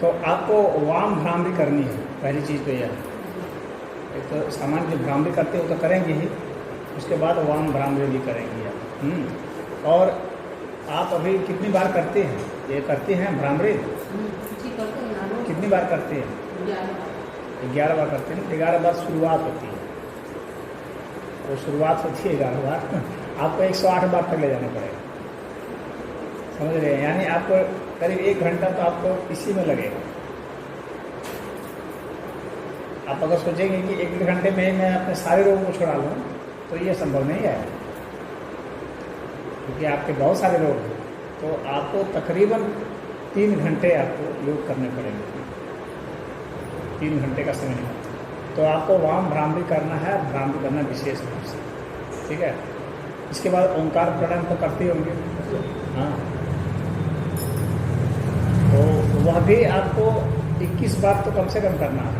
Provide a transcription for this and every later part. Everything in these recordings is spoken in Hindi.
तो आपको वाम भ्रामरी करनी है। पहली चीज़ तो यह है। एक तो सामान्य जो भ्रामरी करते हो तो करेंगे ही, उसके बाद वाम भ्रामरी भी करेंगे आप। और आप अभी कितनी बार करते हैं ये करते हैं भ्रामरी? कितनी बार करते हैं? 11 बार करते हैं। 11 बार शुरुआत होती है, वो शुरुआत होती है 11 बार। आपको 108 बार तक ले जाना पड़ेगा, समझ रहे हैं? यानी आपको करीब 1 घंटा तो आपको इसी में लगेगा। आप अगर सोचेंगे कि 1 घंटे में ही मैं अपने सारे रोगों को छुड़ा लूँ तो ये संभव नहीं है, क्योंकि आपके बहुत सारे रोग हैं। तो आपको तकरीबन 3 घंटे आपको योग करने पड़ेंगे। 3 घंटे का समय निकालना। तो आपको वाम भ्रामरी करना है, भ्रामरी करना विशेष रूप से, ठीक है। इसके बाद ओंकार प्राणायाम तो करते होंगे, हाँ। तो वह भी आपको 21 बार तो कम से कम करना है।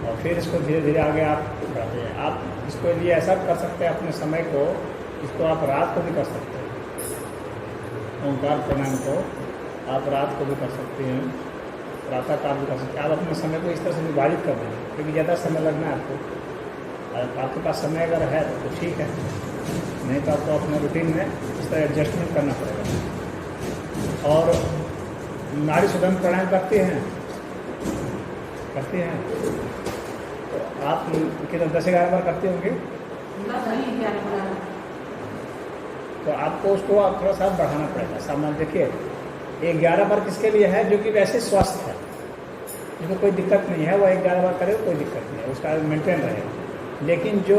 और फिर इसको धीरे धीरे आगे आप बढ़ाते हैं। आप इसको लिए ऐसा कर सकते हैं अपने समय को, इसको आप रात को भी कर सकते हैं। ओंकार प्राणायाम को आप रात को भी कर सकते हैं, प्रातःकाल भी कर सकते हैं। आप अपने समय को इस तरह से विभाजित कर देंगे, क्योंकि ज़्यादा समय लगना है आपको। आपके पास समय अगर है तो ठीक है, नहीं तो आपको अपने रूटीन में इस तरह एडजस्टमेंट करना पड़ेगा। और नाड़ी शोधन प्राणायाम करते हैं तो आप कितना 10-11 बार करते होंगे। तो आपको उसको आप थोड़ा सा बढ़ाना पड़ेगा। सामान्य देखिए 11 बार किसके लिए है? जो कि वैसे स्वस्थ है, जिसको कोई दिक्कत नहीं है, वो 11 बार करे कोई दिक्कत नहीं है, उसका मेंटेन रहेगा। लेकिन जो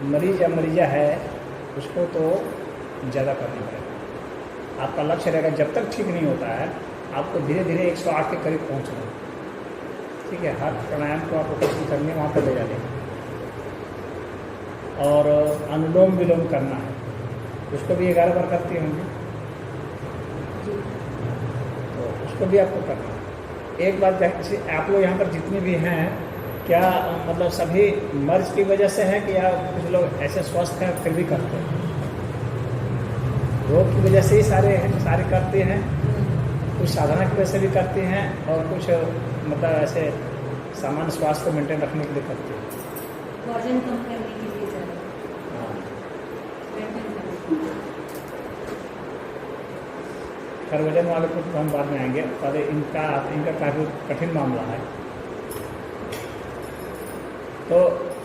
मरीज या मरीजा है उसको तो ज़्यादा करना पड़ेगा। आपका लक्ष्य रहेगा जब तक ठीक नहीं होता है आपको धीरे धीरे 108 के करीब पहुँचना है, ठीक है। हर प्राणायाम को आपको कोशिश करनी है वहाँ पर ले जाने की। और अनुलोम विलोम करना है, उसको भी 11 बार करते होंगे, तो उसको भी आपको करना है। एक बात जैसे आप लोग यहाँ पर जितने भी हैं, क्या मतलब सभी मर्ज की वजह से है कि या कुछ लोग ऐसे स्वस्थ हैं फिर भी करते हैं? रोग की वजह से ही सारे करते हैं, कुछ साधना की वजह से भी करते हैं, और कुछ मतलब ऐसे सामान्य स्वास्थ्य को मेंटेन रखने के लिए करते हैं। वजन कम करने के लिए सर। हाँ, खैर वजन वाले को तो हम बाद में आएंगे, पहले इनका काफ़ी कठिन मामला है। तो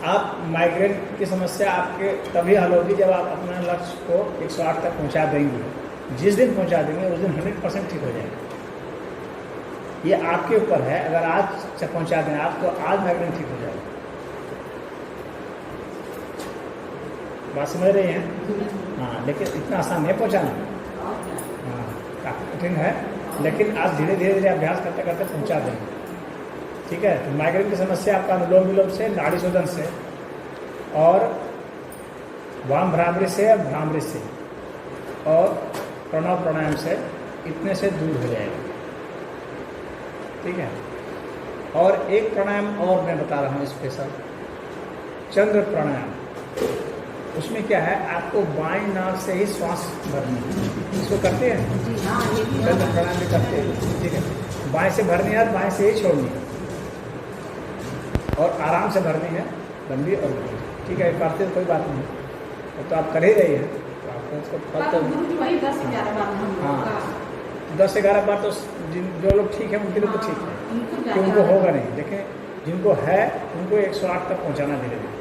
आप माइग्रेन की समस्या आपके तभी हल होगी जब आप अपना लक्ष्य को 108 तक पहुंचा देंगे। जिस दिन पहुंचा देंगे उस दिन 100% ठीक हो जाएगा। ये आपके ऊपर है, अगर आज से पहुंचा दें आप तो आज माइग्रेन ठीक हो जाएगा। बात समझ रही हैं? हाँ, लेकिन इतना आसान नहीं पहुंचाना। हाँ, काफ़ी कठिन है, लेकिन आप धीरे धीरे अभ्यास करते करते पहुंचा देंगे, ठीक है। तो माइग्रेन की समस्या आपका अनुलोम विलोम से, नाड़ी शोधन से, और वाम भ्रामरी से, भ्रामरी से, और प्रणव प्राणायाम से, इतने से दूर हो जाएगा, ठीक है। और एक प्राणायाम और मैं बता रहा हूँ स्पेशल, चंद्र प्राणायाम। उसमें क्या है, आपको बाएं नाक से ही श्वास भरनी है। इसको करते हैं? चंद्र प्राणायाम भी करते हैं, ठीक है। बाएं से भरनी है, बाएं से ही छोड़नी है, और आराम से भरनी है, लंबी और लंबी, ठीक है। करते तो कोई बात नहीं, तो आप कर ही रही हैं, तो आपको उसको फल तो 10-11 बार तो जो लोग ठीक है उनके लिए तो ठीक है, कि उनको होगा नहीं। लेकिन जिनको है उनको 108 तक पहुंचाना धीरे धीरे,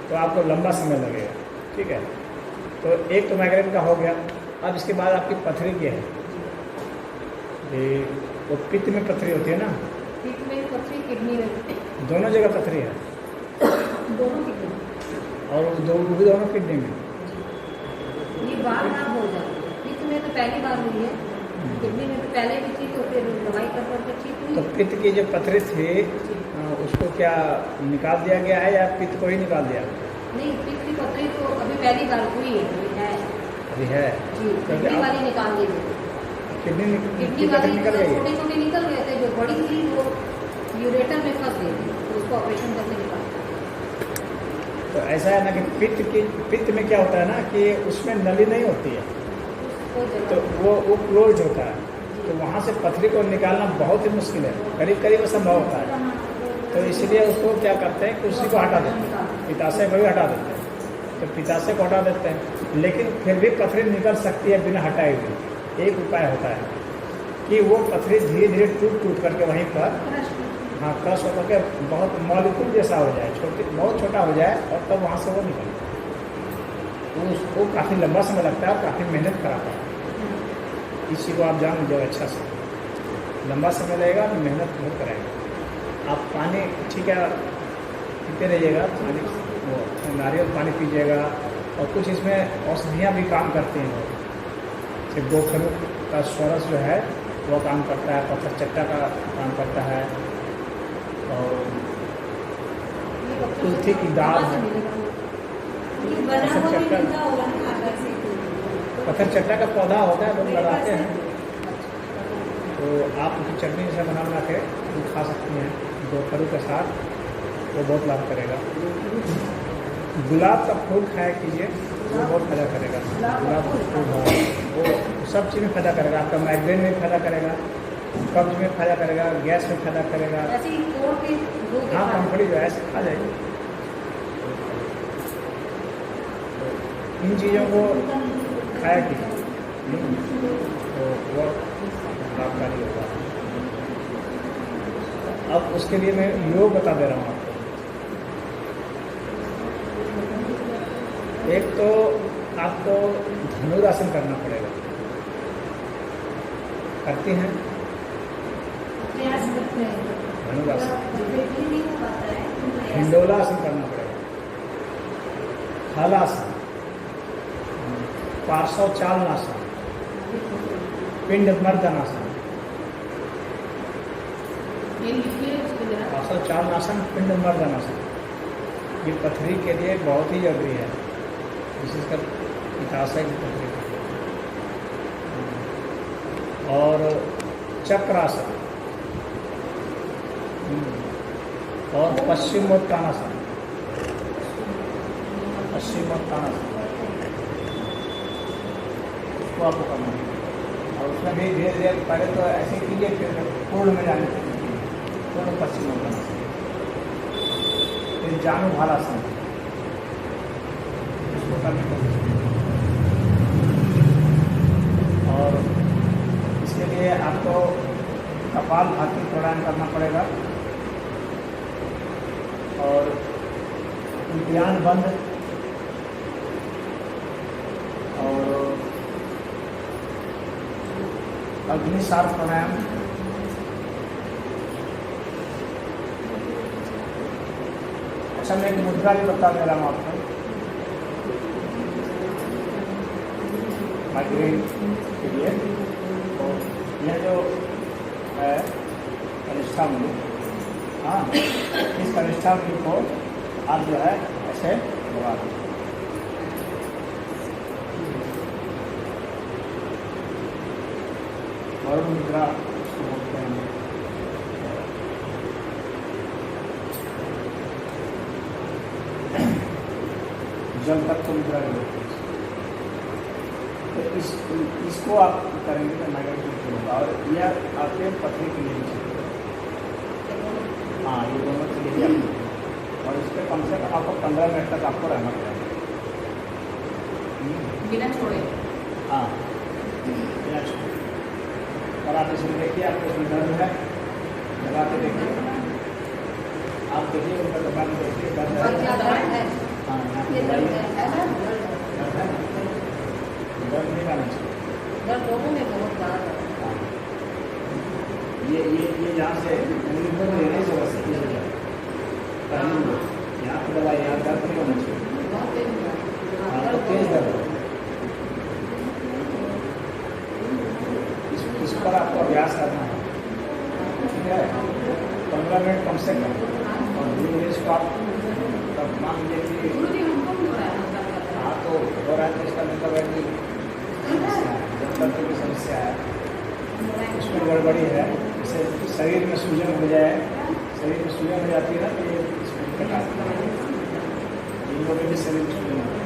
तो आपको लंबा समय लगेगा, ठीक है। तो एक तो माइग्रेन का हो गया। अब इसके बाद आपकी पथरी की है, ये वो पित्त में पथरी होती है ना? पित्त में पथरी, किडनी में, दोनों जगह पथरी है, दोनों किडनी, और दोनों किडनी में। ये बार हो जाती है। पित्त में तो पहली बार हुई है, किडनी में तो पहले भी थी, तो फिर दवाई कर ठीक हुई। तो पित्त की जो पथरी थी उसको क्या निकाल दिया गया है, या पित्त को ही निकाल दिया? नहीं, पित्त की पथरी तो अभी पहली बार हुई है, अभी है जी। किडनी वाली निकाल दी गई, किडनी वाली निकल गई, छोटे छोटे निकल गए थे। जो बड़ी थी वो यूरेटर में फंस गई थी, तो उसको ऑपरेशन करके निकाल। तो ऐसा है ना कि पित्त में क्या होता है ना कि उसमें नली नहीं होती है, हो तो जाएगा। वो क्लोज होता है, तो वहाँ से पथरी को निकालना बहुत ही मुश्किल है, करीब करीब असंभव होता है। तो इसलिए उसको क्या करते हैं कि उसी को हटा देते हैं, पित्ताशय को भी हटा देते हैं। तो पित्ताशय को हटा देते हैं, लेकिन फिर भी पथरी निकल सकती है बिना हटाए हुए। एक उपाय होता है कि वो पथरी धीरे धीरे टूट करके वहीं पर हाँ क्रश होकर के बहुत मॉलिक्यूल जैसा हो जाए, बहुत छोटा हो जाए, और तब वहाँ से वो निकले। तो उसको काफ़ी लंबा समय लगता है और काफ़ी मेहनत कराता है। इस चीज़ को आप जान लीजिए अच्छा से, लंबा समय लगेगा, मेहनत बहुत कराएगा। आप पानी ठीक है पीते रहिएगा, पानी वो नारियल पानी पीजिएगा, और कुछ इसमें औषधियाँ भी काम करती हैं। जैसे गोखरू का स्वरस जो है वो काम करता है, पत्थर चट्टा का काम करता है, और तुलसी की दाल है। पत्थर चट्टा का पौधा होता है, लोग लगाते हैं, तो आप उसकी चटनी से बना के वो खा सकती हैं गोखरू के साथ, वो बहुत लाभ करेगा। गुलाब का फूल खाया कीजिए, वो बहुत फायदा करेगा। गुलाब का फूल वो सब चीज़ में फायदा करेगा, आपका माइग्रेन में फायदा करेगा, कब्ज में फायदा करेगा, गैस में फायदा करेगा। हाँ कम्फर्टी जो है ऐसे खा जाएगी। इन चीज़ों को खाया कीजिए, तो वो लाभकारी होगा। अब उसके लिए मैं योग बता दे रहा हूँ आपको। एक तो आपको धनुरासन करना पड़ेगा, करती हैं धनुरासन। हिंडोलासन करना पड़ेगा, हलासन, पार्श्व चालनासन, पिंड मर्दनासन। पार्श्व चालनासन, पिंड मर्दनासन, ये पथरी के लिए बहुत ही जरूरी है, विशेषकर पित्ताशय की पथरी के लिए। और चक्रासन और पश्चिमोत्तानासन, पश्चिमोत्तानासन उसको आपको करना है। और उसमें भी धीरे धीरे पहले तो ऐसे कीजिए, फिर पूर्ण में जाने के लिए पूर्ण पश्चिमोत्तानासन, फिर जानुभुलासन, उसको करने को। और इसके लिए आपको कपालभाति प्राणायाम करना पड़ेगा, और ध्यान बंद, और अग्निसार प्राणायाम, अच्छा मैं एक मुद्रा भी बता दे रहा हूँ आपको माइग्रेन के लिए। तो यह जो है कनिष्ठा मुनि, हाँ इस कनिष्ठा मुनि को आप जो है ऐसे लगा दें। वरुण मुद्रा उसको बोलते हैं। जल तत्व मुद्रा भी बोलते हैं। तो इसको आप करेंगे तो माइग्रेन ठीक होगा, और यह आपके पथरी के लिए भी ठीक होगा। हाँ ये दोनों के लिए भी, और इस पर कम से कम आपको 15 मिनट तक आपको रहना पड़ेगा बिना छोड़े। हाँ बिना छोड़े। और आप इसमें देखिए, आपको इसमें दर्द है, दबा के देखिए, आप देखिए उनका दबा के देखिए दर्द है। हाँ दर्द नहीं आना चाहिए, दर्द लोगों में बहुत ज़्यादा। ये यहाँ से लेने से बस यहाँ की दवाई, यहाँ दर्द नहीं होना चाहिए, हाँ तो तेज दर्द। इस पर आपको अभ्यास करना है, ठीक है, 15 मिनट कम से कम। और धीरे इसको आप तब मान लीजिए कि हाँ तो हो रहा है, तो इसका मतलब है कि जब तक की समस्या है, उसमें गड़बड़ी है, जैसे शरीर में सूजन हो जाए, शरीर में सूजन हो जाती है ना, तो ये इसमें दिक्कत आती है। इन लोगों के भी शरीर में सूजन होती है।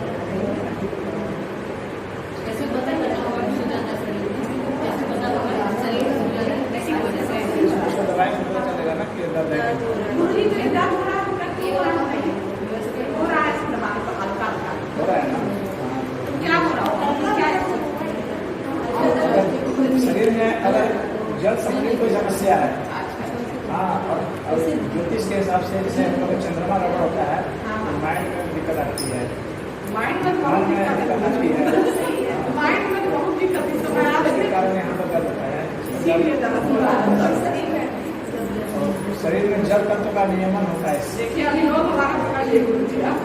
जल संबंधी कोई समस्या है। हाँ, और ज्योतिष के हिसाब से जैसे हम लोग चंद्रमा गड़बड़ होता है तो माइंड में दिक्कत आती है, माइंड में बहुत दिक्कत आती है, माइंड में बहुत दिक्कत है। इसके कारण यहाँ पर दर्द होता है। शरीर में जल तत्व का नियमन होता है। देखिए अभी लोग हमारा बताइए गुरु जी आप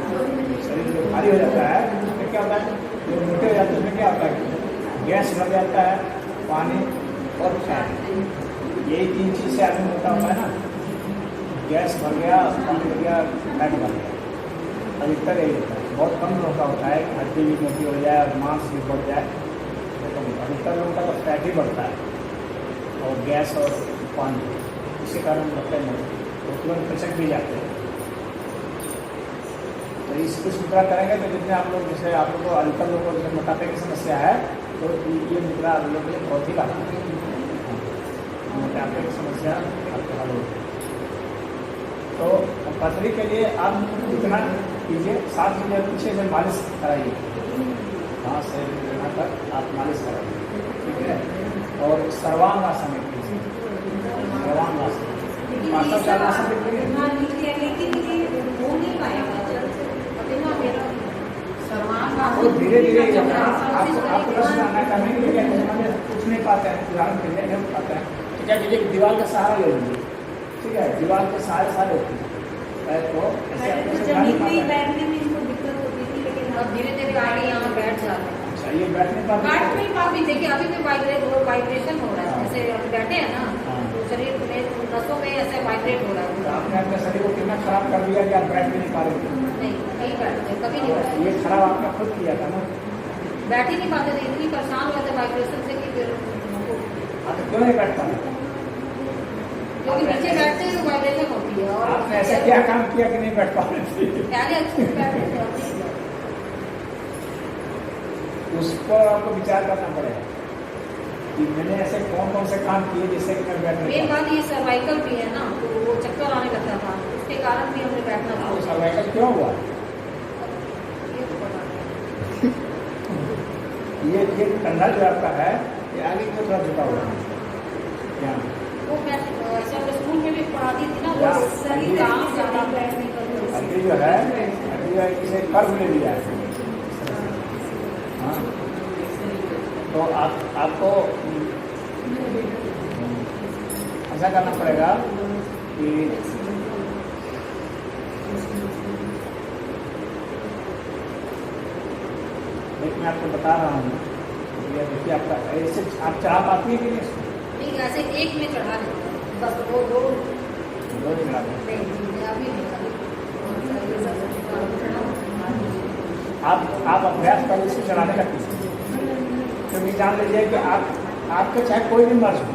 शरीर जो भारी हो जाता है उसमें क्या होता है, जो मोटे हो जाते हैं उसमें क्या होता है, गैस बढ़ जाता है, पानी और फैट, यही तीन चीज़ से आदमी मोटा होता है ना। गैस भर गया, पानी भर गया, फैट बढ़ गया, अधिकतर यही होता है। बहुत कम लोगों का होता है हड्डी भी मोटी हो जाए और मांस भी बढ़ जाए, तो अधिकतर लोगों का तो फैट ही बढ़ता है और गैस और पानी, इसी कारण लगता है वो तुरंत पचक भी जाते हैं। तो इस कुछ मुद्रा करेंगे तो जितने आप लोग, जैसे आप लोग को अधिकतर लोगों को जैसे मोटापे की समस्या है तो ये मुद्रा आप लोगों के लिए बहुत ही लाभदायक है। मोटापे की समस्या आपको हल होगी। तो पथरी के लिए आप इतना कीजिए, 7 मिनट पीछे से मालिश कराइए, वहाँ से यहाँ तक आप मालिश कराइए, ठीक है। और सर्वांगासन कीजिए, सर्वांगासन, माता चालासन कीजिए। वो धीरे धीरे आपको बस आना करने के लिए कुछ नहीं पाते हैं, उदाहरण के लिए नहीं पाते हैं तो क्या कीजिए, दीवार का सहारा ले लीजिए, ठीक है। दीवार के सहारे सहारे होती है तो ऐसे अब धीरे धीरे गाड़ी यहाँ बैठ जाते हैं। अच्छा, ये बैठने का बैठ नहीं पाती, देखिए अभी भी वाइब्रेशन हो रहा है, जैसे हम बैठे हैं ना तो शरीर में नसों में ऐसे वाइब्रेट हो रहा है। आपने अपने शरीर को कितना खराब कर दिया कि आप बैठ भी नहीं पा रहे थे। नहीं, कहीं बैठते कभी नहीं बैठते, ये खराब आपने खुद किया था ना। बैठ ही नहीं पाते थे, इतनी परेशान हुए थे वाइब्रेशन से कि फिर आप क्यों नहीं बैठ पाते? क्योंकि नीचे बैठते हैं तो वाइब्रेशन होती है। और आपने ऐसा क्या काम किया कि नहीं बैठ पा रहे थे? पहले अच्छे से बैठते थे, अब नहीं बैठते। उस पर आपको विचार करना पड़ेगा कि मैंने ऐसे कौन कौन से काम किए जिससे कि मैं बैठ नहीं मेन पाता। बात ये सर्वाइकल भी है ना, तो वो चक्कर आने लगता था, उसके कारण भी हमने बैठना था। तो सर्वाइकल क्यों हुआ? ये तो पता नहीं। ये कंधा जो आपका है ये आगे क्यों थोड़ा झुका हुआ है? क्या वो मैं ऐसा स्कूल में भी पढ़ाती थी ना, या वो सही काम ज़्यादा बैठ नहीं करते। अभी जो है इसे कर्व ले लिया है। हाँ, तो आपको ऐसा करना पड़ेगा कि मैं आपको बता रहा हूँ, ये देखिए आपका ऐसे आप चढ़ा पाती है कि नहीं इसको? नहीं, ऐसे एक में चढ़ा देते हैं, बस वो दो दो चढ़ा दें। नहीं, अभी नहीं कभी। आप अभ्यास कर इसको चढ़ाने लगती है, क्योंकि जान लीजिए कि आपके चाहे कोई भी मर्ज हो,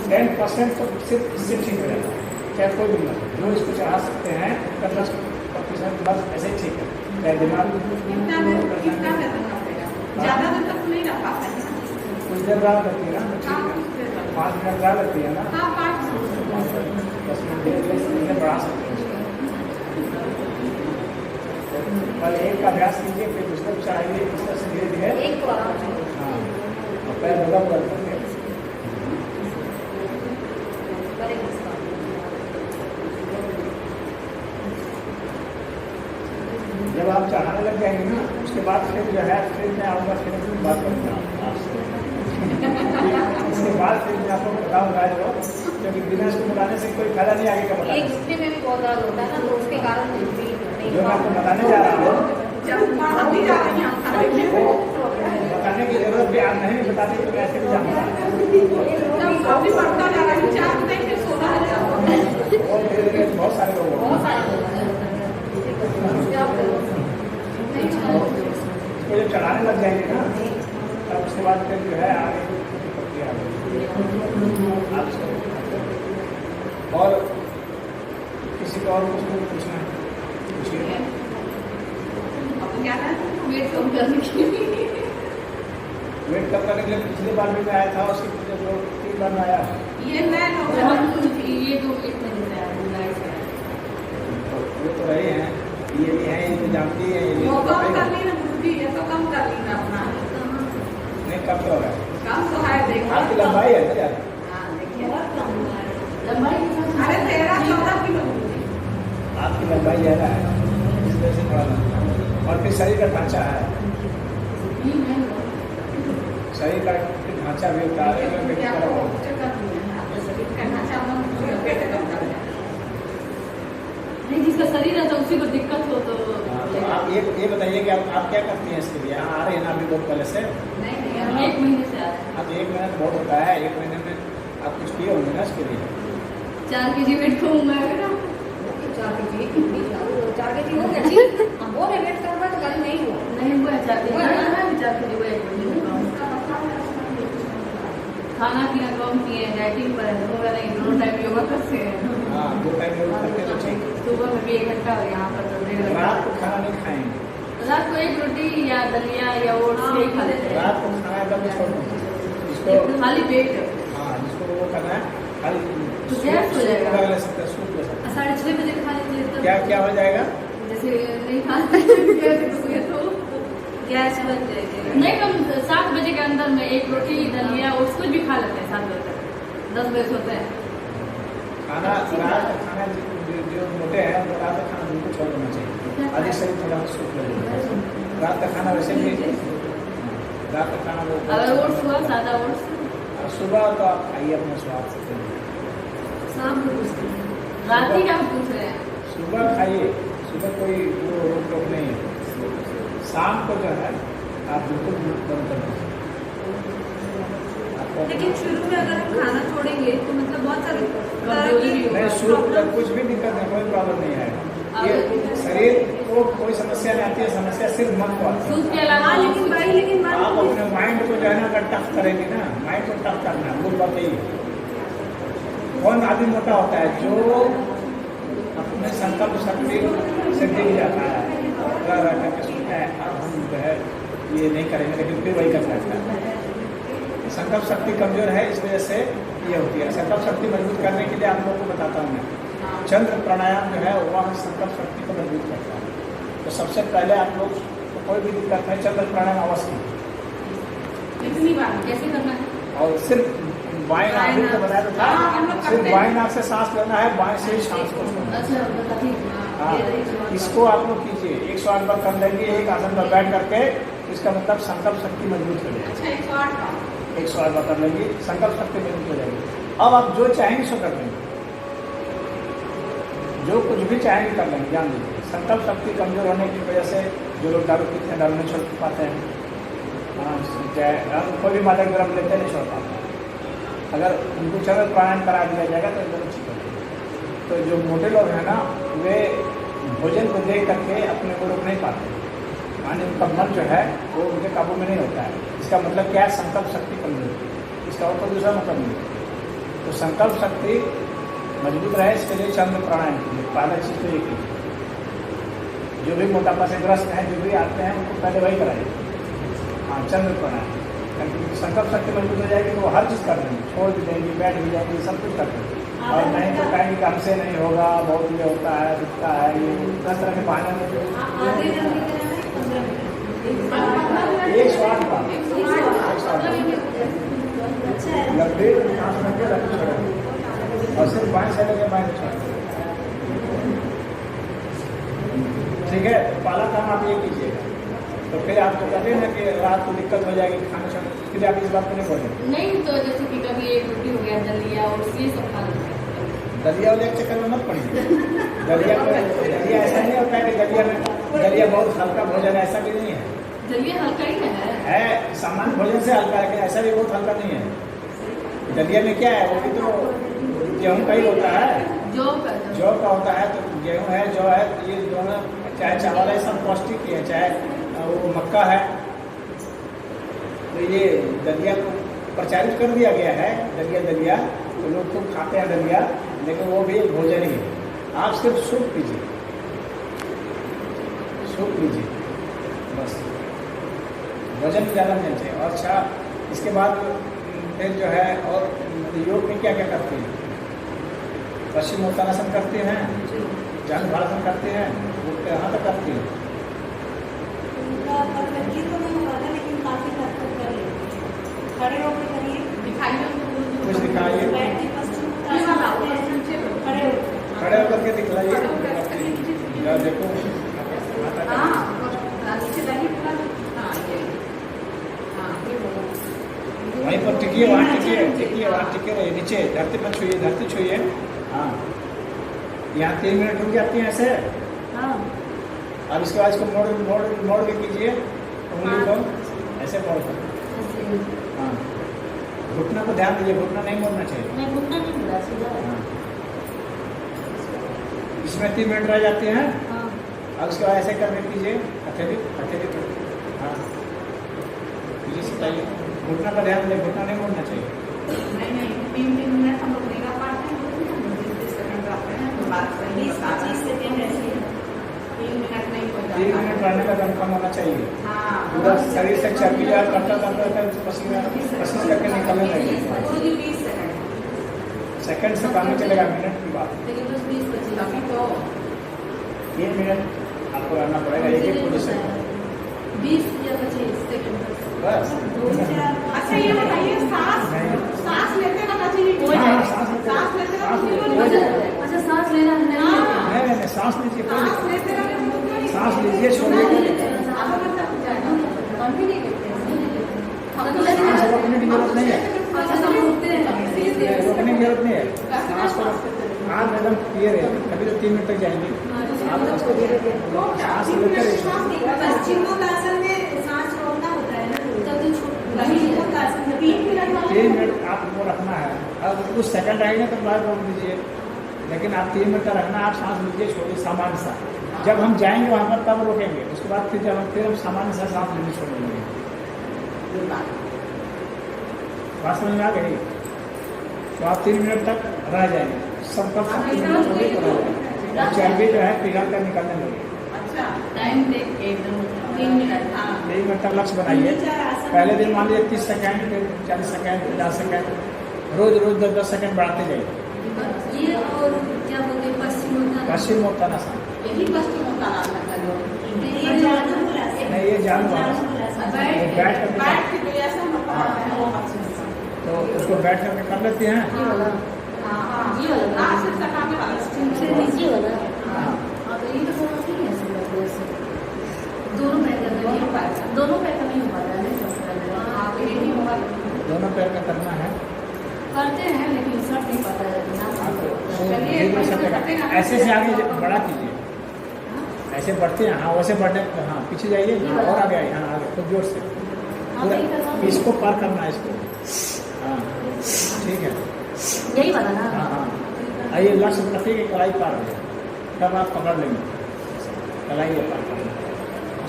10% तो सिर्फ इससे ठीक हो जाता है, चाहे कोई भी मर्ज जो इसको चढ़ा सकते हैं 10% बस ऐसे ही ठीक है। चाहे दिमाग कितना रहना पड़ेगा, ज्यादा देर तक नहीं रख पाते हैं। कुछ देर रहा करती है ना, 5 मिनट रहा लगती है ना, 10 मिनट बढ़ा सकते हैं। पहले एक का अभ्यास कीजिए, फिर दूसरा चढ़ाइए, इस तरह से धीरे धीरे। एक तो आराम से। हाँ, और पैर बदल करके करेंगे इसका। जब आप चढ़ाने लग जाएंगे ना, उसके बाद फिर जो है फिर मैं आऊँगा, फिर बात करूँगा आपसे। उसके बाद फिर मैं आपको बताऊँगा जो, क्योंकि बिना इसको बताने से कोई फायदा नहीं आगे का एक बताने से। घुटने में भी बहुत दर्द होता है ना, तो उसके कारण भी नहीं जो मैं आपको बताने जा रहा हूँ, अभी जा रही हैं बताने की जरूरत भी आज नहीं, बताने की तो ऐसे भी जानता है। अभी बढ़ता जा रहा है, 4 नहीं फिर 16 है। और धीरे धीरे बहुत सारे लोग बहुत होंगे। सारे लोग हैं। इसको जब चढ़ाने लग जाएंगे ना, तब उसके बाद फिर जो है आगे की प्रक्रिया आ जाएगी। आप इसको और किसी को और कुछ पूछना है पूछिए। क्या है वेट कम करने के लिए। वेट कम करने के लिए पिछली बार भी मैं आया था, उसके पीछे 2-3 बार में आया। ये मैं ये तो एक महीने से आया, जुलाई से आया। तो वो तो रहे हैं, ये भी हैं, ये भी जानती है, ये भी वो पता कम ही कर है। ली ना बुद्धि, ये तो कम कर ली ना अपना नहीं कम तो हो रहा है। कम तो है देखो लंबाई है ना यार, हाँ देखिए बहुत कम हुआ है। लंबाई अरे 13-14 किलो आपकी लंबाई ज़्यादा है, इस वजह से थोड़ा लंबा है। और फिर शरीर का ढांचा है, शरीर का ढांचा भी होता है, क्या हाँ, नहीं, जिसका शरीर है तो उसी को दिक्कत हो तो तो आप ये बताइए कि आप क्या करती हैं इसके लिए? यहाँ आ रहे हैं ना अभी बहुत पहले से? हम 1 महीने से आ रहे हैं। अब 1 महीना तो बहुत होता है, 1 महीने में आप कुछ किए होंगे ना इसके लिए? 4 kg वेट कहूँगा 4 kg 4 kg हो गया ठीक। हम बोल रहे वेट करना तो कल नहीं हुआ। नहीं हुआ 4 kg, 4 kg हुआ 1 महीने में कम। खाना पीना कम किए, डाइटिंग पर होगा नहीं, 2 टाइम योगा करते हैं। हाँ, 2 टाइम योग करते तो ठीक। सुबह में भी 1 घंटा और यहाँ पर तो 1.5 घंटा। रात को खाना नहीं खाएंगे, रात को 1 रोटी या दलिया या ओट्स यही खा लेते हैं। रात को खाना एकदम छोड़ दो इसको। खाली पेट। हाँ, जिसको वो करना है खाली तो गैस हो जाएगा। सूप ले सकते हैं, सूप ले सकते 6:30 बजे खा लीजिए हैं। तब। क्या हो जाएगा? जैसे नहीं खाते तो गैस बन जाएगी। नहीं, हम 7 बजे के अंदर में 1 रोटी दलिया और कुछ भी खा लेते हैं 7 बजे तक। 10 बजे सोते हैं। खाना रात का खाना जो मोटे हैं वो रात का खाना बिल्कुल छोड़ देना चाहिए। आधे शरीर थोड़ा सूप ले लेना चाहिए। रात का खाना वैसे भी रात का खाना वो अगर ओट्स हुआ, सादा ओट्स। सुबह तो आप खाइए अपने स्वाद से। शाम को पूछते हैं। रात ही का हम पूछ रहे हैं। सुबह खाइए, सुबह कोई वो रोक टोक नहीं है। शाम को जो है आप बिल्कुल बंद कर दीजिए। लेकिन शुरू में अगर हम खाना छोड़ेंगे तो मतलब बहुत सारे कमजोरी भी नहीं, शुरू तक कुछ भी दिक्कत नहीं, कोई प्रॉब्लम नहीं है। ये शरीर को कोई समस्या नहीं आती है, समस्या सिर्फ मन को आती है। सूप के अलावा लेकिन भाई लेकिन आप अपने माइंड को जो है ना अगर टफ करेंगे ना, माइंड को टफ करना है, मूल बात यही है। कौन आदमी मोटा होता है? जो अपने संकल्प शक्ति से दिख जाता है, करके सोचता है अब हम जो है ये नहीं करेंगे, लेकिन फिर वही करता है। संकल्प शक्ति कमजोर है, इस वजह से ये होती है। संकल्प शक्ति मजबूत करने के लिए आप लोगों को बताता हूँ मैं, चंद्र प्राणायाम जो है वह संकल्प शक्ति को मजबूत करता है। तो सबसे पहले आप लोग को कोई भी दिक्कत है, चंद्र प्राणायाम अवश्य कीजिए। कितनी बार कैसे करना है? और सिर्फ बाएं नाक भी तो बताया तो था, सिर्फ बाएं नाक से सांस लेना है, बाएं से ही सांस को छोड़ना है। अच्छा, बताइए। हाँ, इसको आप लोग कीजिए 108 बार कर लेंगे एक आसन पर बैठ करके। इसका मतलब संकल्प शक्ति मजबूत हो जाएगी। अच्छा 108 बार 108 बार कर लेंगे, संकल्प शक्ति मजबूत हो जाएगी। अब आप जो चाहेंगे सो कर लेंगे, जो कुछ भी चाहेंगे कर लेंगे। जान लीजिए, संकल्प शक्ति कमजोर होने की वजह से जो लोग दारू पीते हैं, दारू नहीं छोड़ पाते हैं। हाँ, चाहे हम कोई भी मादक द्रव्य लेते नहीं छोड़ पाते। अगर उनको चंद्र प्राणायाम करा दिया जाएगा तो एकदम ठीक हो जाएगा। तो जो मोटे लोग हैं ना, वे भोजन को देख करके अपने को रोक नहीं पाते, माने उनका मन जो है वो उनके काबू में नहीं होता है। इसका मतलब क्या है? संकल्प शक्ति कमजोर है। इसका और कोई दूसरा मतलब नहीं है। तो संकल्प शक्ति मजबूत रहे, इसके लिए चंद्र प्राणायाम कीजिए। पहला चीज़ तो ये कीजिए। जो भी मोटापा से ग्रस्त हैं, जो भी आते हैं, उनको पहले वही कराइए। हाँ, चंद्र प्राणायाम। संकल्प शक्ति मजबूत हो जाएगी तो वो हर चीज़ कर देंगे, छोड़ भी देंगी, बैठ भी जाएंगी, सब कुछ कर देंगे। और नहीं तो कहेंगे कि हमसे नहीं होगा, बहुत ये होता है, दिखता है, ये 10 तरह के बहाने में आधे घंटे का है 15 मिनट। 108 बार। अच्छा है। लंबे सांस लेके लंबे छोड़ेंगे और सिर्फ बाएं से लेके बाएं छोड़ेंगे। ठीक है, पहला काम आप ये कीजिएगा। तो फिर आप तो कहते हैं ना कि रात को दिक्कत हो जाएगी खाना छोड़ने, फिर आप इस बात को नहीं बोलेंगे। नहीं तो जैसे कि कभी 1 रोटी हो गया, दलिया और ये सब खा लेते हैं। दलिया वाले के चक्कर में मत पड़िए। दलिया ऐसा नहीं होता है कि दलिया बहुत हल्का भोजन है, ऐसा भी नहीं है। दलिया हल्का ही है। सामान्य भोजन से हल्का है, लेकिन ऐसा भी बहुत हल्का नहीं है। दलिया में क्या है? वो भी तो गेहूँ का ही होता है, जौ का होता है। तो गेहूँ है, जौ है, ये दोनों, चाहे चावल है, सब पौष्टिक ही है, चाहे वो मक्का है। तो ये दलिया को प्रचारित कर दिया गया है, दलिया तो लोग खूब खाते हैं दलिया, लेकिन वो भी एक भोजन ही है। आप सिर्फ सूप पीजिए, सूप लीजिए बस, वजन ज़्यादा नहीं चाहिए। और अच्छा, इसके बाद फिर जो है, और योग में क्या क्या करते हैं? पश्चिम उत्तानासन करते हैं, जंघासन करते हैं, वो कहाँ तक करते हैं? उनका परफेक्टली तो नहीं होता, लेकिन काफी हद तक कर लेते हैं। खड़े होकर करिए, दिखाइए देखो हाँ नीचे बैठी पूरा हाँ ये हाँ ये बोलो वहीं पर टिकिए, वहाँ टिके रहिए, नीचे धरती पर छुइए, धरती छुइए। हाँ, यहाँ 3 मिनट रुक जाती हैं ऐसे। हाँ अब इसके बाद इसको मोड़ के कीजिए, उंगली को ऐसे मोड़ कर। हाँ, घुटना को ध्यान दीजिए, घुटना नहीं मोड़ना चाहिए। नहीं घुटना नहीं मिला सीधा। हाँ, इसमें 3 मिनट रह जाते हैं। हाँ अब उसके बाद ऐसे करके कीजिए, हथेली पर। हाँ, कीजिए, सिखाइए, घुटना पर ध्यान दीजिए, घुटना नहीं मोड़ना चाहिए। नहीं 3 मिनट हम लोग नहीं कर पाते हैं 20 सेकंड रहते हैं तो बात 20-25 सेकंड ऐसे 3 मिनट नहीं हो 3 जाता मिनट रहने का दम कम होना चाहिए। हाँ पूरा शरीर से चर्बी करता पसीना करके निकलने लगेगा। पूरी 20 सेकंड सेकंड से काम नहीं चलेगा, मिनट की बात। लेकिन बस 20-25 अभी तो 3 मिनट आपको रहना पड़ेगा एक पोजीशन पर। 20 या 25 सेकंड बस। अच्छा ये बताइए सांस लेते का चीज हाँ, सांस लेते सांस लेते अच्छा सांस लेना नहीं नहीं, सांस लीजिए, कोई सांस दिक्कत लेते नहीं। सांस लीजिए, छोड़िए। कम भी नहीं करते हैं सांस रोकने की जरूरत नहीं है। अच्छा सब रुकते हैं रोकने की जरूरत नहीं है। सांस को आप एकदम क्लियर है, अभी तो 3 मिनट तक जाएंगे। आप उसको धीरे धीरे सांस लेते रहिए। पश्चिमोत्तासन में सांस रोकना होता है ना तब तो पश्चिमोत्तासन में 3 मिनट 3 मिनट आपको रखना है। अब कुछ सेकंड आएंगे तो बाहर रोक दीजिए, लेकिन आप 3 मिनट तक रखना। आप सांस लीजिए, छोड़िए सामान्य सा। जब हम जाएंगे वहाँ पर तब रोकेंगे, उसके बाद फिर हम सामान्य सा सांस लेने छोड़ेंगे। बात समझ में आ गई? तो आप 3 मिनट तक रह जाएंगे, संपर्क चर्बी जो है पिघल कर निकलने लगे। अच्छा टाइम देख के एकदम 3 मिनट। हाँ 3 मिनट तक लक्ष्य बनाइए। पहले दिन मान लीजिए 30 सेकंड, फिर 40 सेकंड, 50 सेकंड, रोज 10-10 सेकंड बढ़ाते जाइए। ये और क्या बोलते हैं पश्चिमोत्तानासन। यही पश्चिमोत्तानासन का जो नहीं, ये जानू वाला। बैठ करके बैठ के तो ऐसा होता है वो पश्चिमोत्तानासन तो उसको बैठ करके कर लेते हैं। ये वाला हाँ ये वाला हाँ सिर्फ सटाने वाला से नीचे वाला। हाँ, हाँ तो ये तो थोड़ा ठीक है ऐसे लगता है ऐसे। दोनों पैर का नहीं हो पाता, दोनों पैर का नहीं हो पाता है हाँ तो यही होगा दोनों पैर का करना है। करते हैं लेकिन सर नहीं पता है ना। हाँ, तो चलिए, धीरे से करेगा। ऐसे से आगे बढ़ा कीजिए, ऐसे बढ़ते हैं। हाँ वैसे बढ़ने, हाँ पीछे जाइए, और आगे आइए। हाँ आगे खूब जोर से पूरा इसको पार करना है, इसको। हाँ ठीक है। यही वाला ना। हाँ हाँ, आइए लक्ष्य रखिए कि कलाई पार हो जाए, तब आप पकड़ लेंगे कलाई ये पार करेंगे।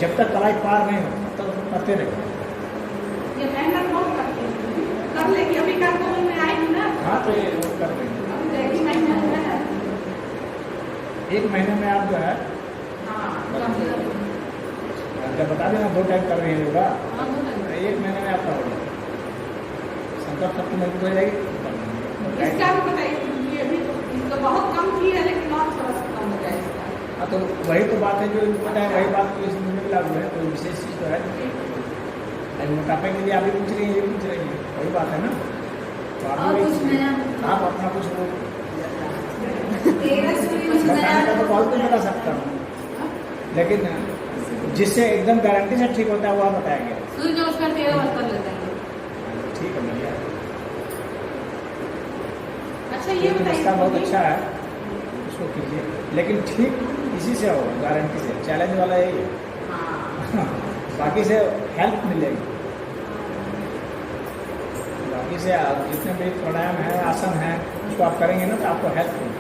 जब तक कलाई पार नहीं हो तब तो करते रहेंगे। ये मेहनत बहुत करते हैं कर लेगी अभी कर में आएगी ना हाँ तो ये वो कर देंगे। अभी देखी मेहनत है 1 महीने में आप जो है हाँ जब बता देना 2 टाइम कर रहे हैं योगा, हाँ वो लग 1 महीने में आपका हो जाएगा। संकल्प शक्ति मजबूत हो जाएगी। इसका भी बताइए ये भी तो बहुत कम की है लेकिन और थोड़ा सा कम हो जाएगा हाँ तो वही तो बात है जो इनको पता है, वही बात तो इसमें भी लागू है। कोई विशेष चीज़ तो है नहीं। मोटापे के लिए आप भी पूछ रही हैं, ये भी पूछ रही हैं, वही बात है ना। तो आप और भी कुछ नया आप अपना कुछ वो कुछ बताने का तो बहुत कुछ बता सकता हूँ, लेकिन जिससे एकदम गारंटी से ठीक होता है वो आप बताएंगे। सूर्य नमस्कार 13 बार कर लेते हैं। ठीक है भैया, अच्छा ये ये बताइए रास्ता बहुत अच्छा है, उसको कीजिए, लेकिन ठीक इसी से हो, गारंटी से। चैलेंज वाला यही है। हाँ बाकी से हेल्प मिलेगी, बाकी से जितने भी प्राणायाम है, आसन है, उसको आप करेंगे ना तो आपको हेल्प होगी।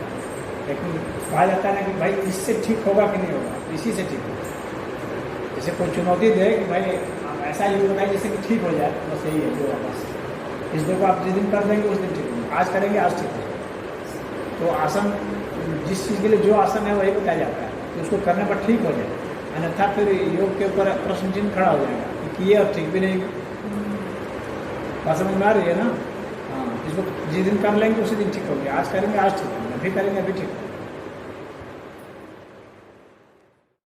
लेकिन कहा जाता है ना कि भाई इससे ठीक होगा कि नहीं होगा, इसी से ठीक होगा। जैसे कोई चुनौती दे कि भाई आप ऐसा योग बताइए जिससे कि ठीक हो जाए, बस यही है योगा। बस इस दो को आप जिस दिन कर देंगे उस दिन ठीक होगा, आज करेंगे आज ठीक होगा। तो आसन जिस चीज़ के लिए जो आसन है वही बताया जाता है, तो उसको करने पर ठीक हो जाए, अन्यथा फिर योग के ऊपर प्रश्न चिन्ह खड़ा हो जाएगा कि किए और ठीक भी नहीं। बात समझ में आ रही है ना? हाँ, इसको जिस दिन कर लेंगे उसी दिन ठीक हो गया, आज करेंगे आज ठीक होगा, अभी करेंगे अभी ठीक होगा।